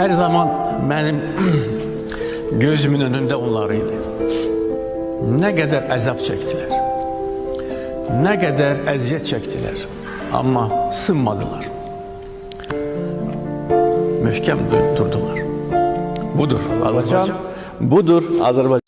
Her zaman benim gözümün önünde onlarıydı. Ne kadar azap çektiler. Ne kadar eziyet çektiler. Ama sınmadılar. Möhkem durdular. Budur Azerbaycan. Budur Azerbaycan.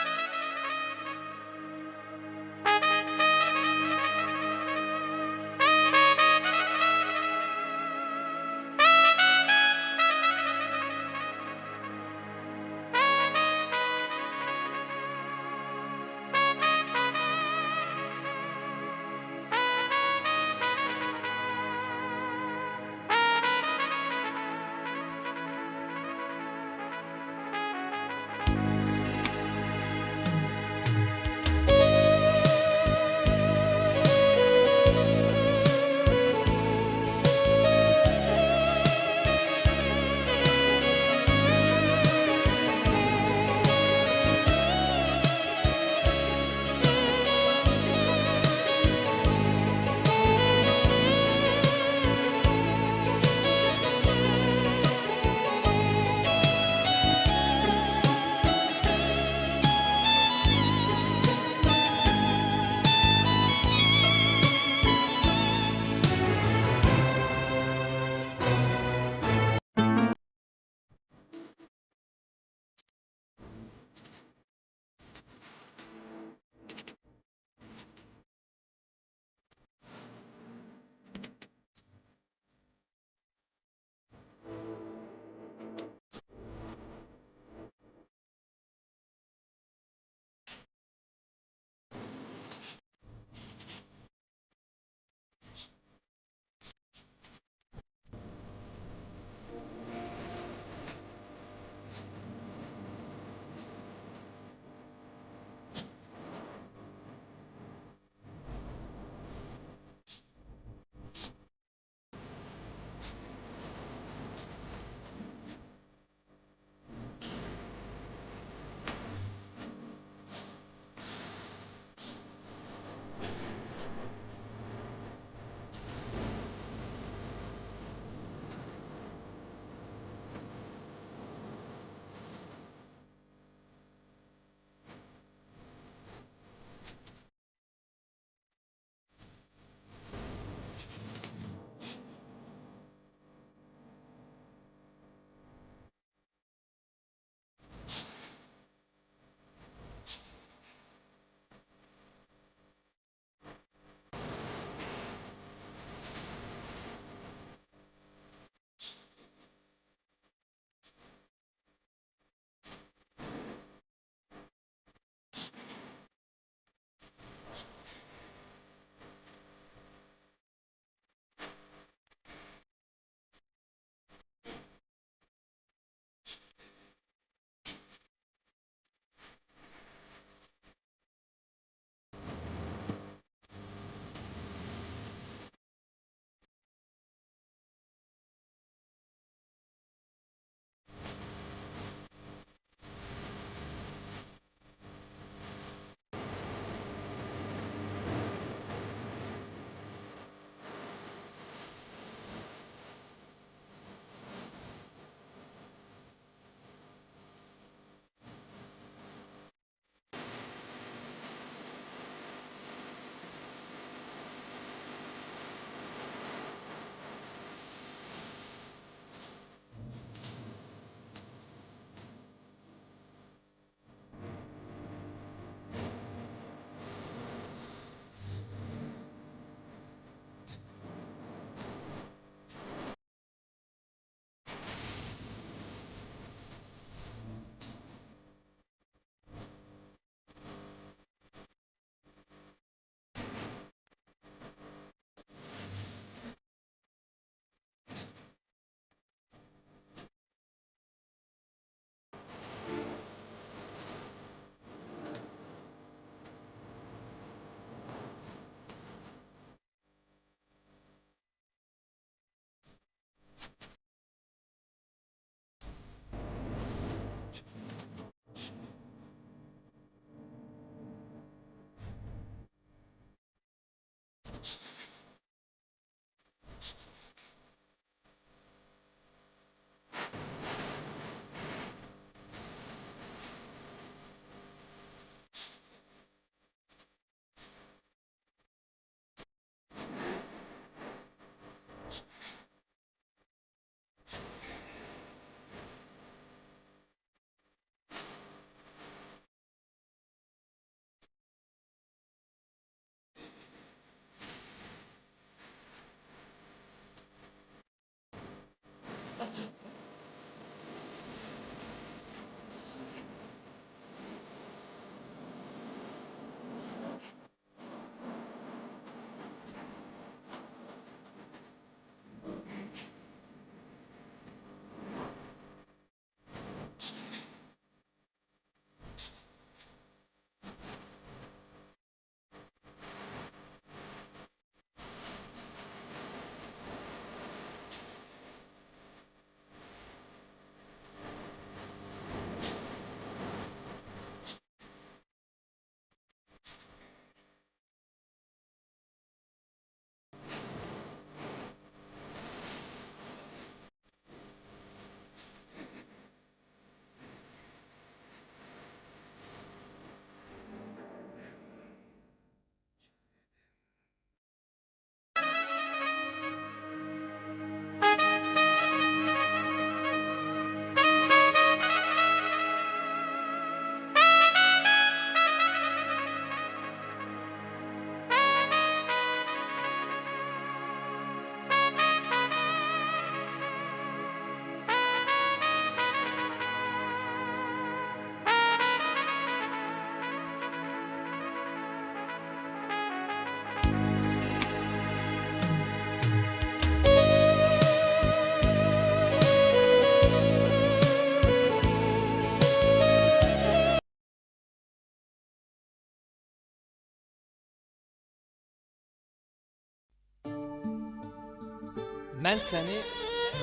Mən səni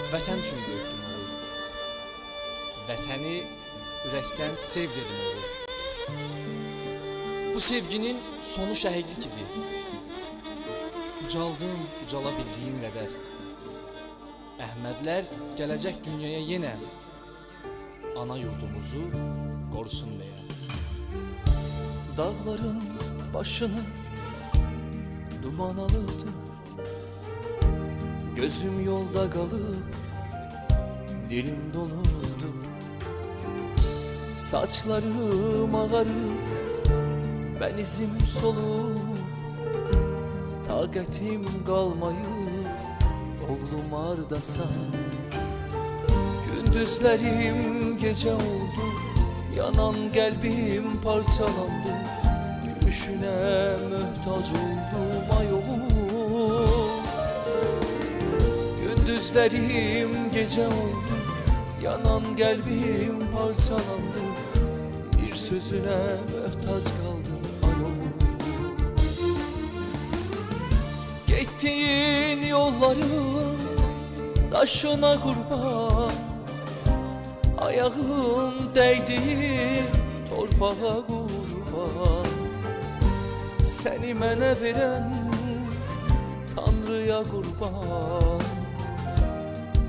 vətən üçün böyütdüm oğul. Vətəni ürəkdən sev dedim oğul. Bu sevginin sonu şəhidlik idi. Ucaldın, ucala bildiyin qədər. Əhmədlər gələcək dünyaya yenə ana yurdumuzu qorusun deyə. Dağların başını duman alırdı. Gözüm yolda kalıp dilim donurdu. Saçlarım ağarıp ben izim solup taqətim qalmayıb oğlum hardasan. Gündüzlerim gece oldu, yanan kalbim parçalandı. Gülüşüne mühtaç oldum ay oğlum. Gündüzlerim gece oldu, yanan kalbim parçalandı. Bir sözüne mühtaç kaldım ay oğlum. Gittiğin yolların taşına kurban, ayağım değdiği torpağa kurban. Seni mənə verən Tanrıya kurban,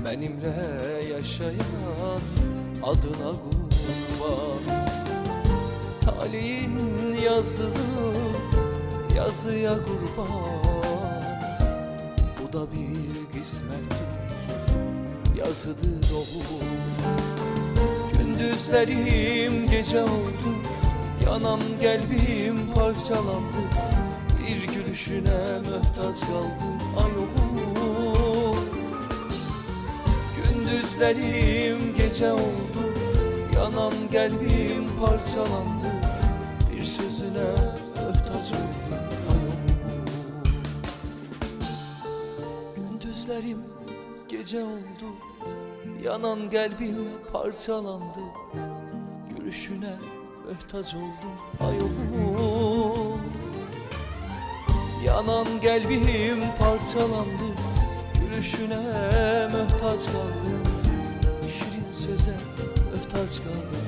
benimle yaşayan adına kurban. Talihin yazdığı yazıya kurban, bu da bir kısmettir, yazıdır oğlum. Gündüzlerim gece oldu, yanan kalbim parçalandı. Bir gülüşüne mühtaç kaldım ay oğlum. Gündüzlerim gece oldu, yanan kalbim parçalandı. Bir sözüne mühtaç oldum ay oğlum. Gündüzlerim gece oldu, yanan kalbim parçalandı. Gülüşüne mühtaç oldum ay oğlum. Yanan kalbim parçalandı, gülüşüne mühtaç kaldım. Şirin söze mühtaç kaldım.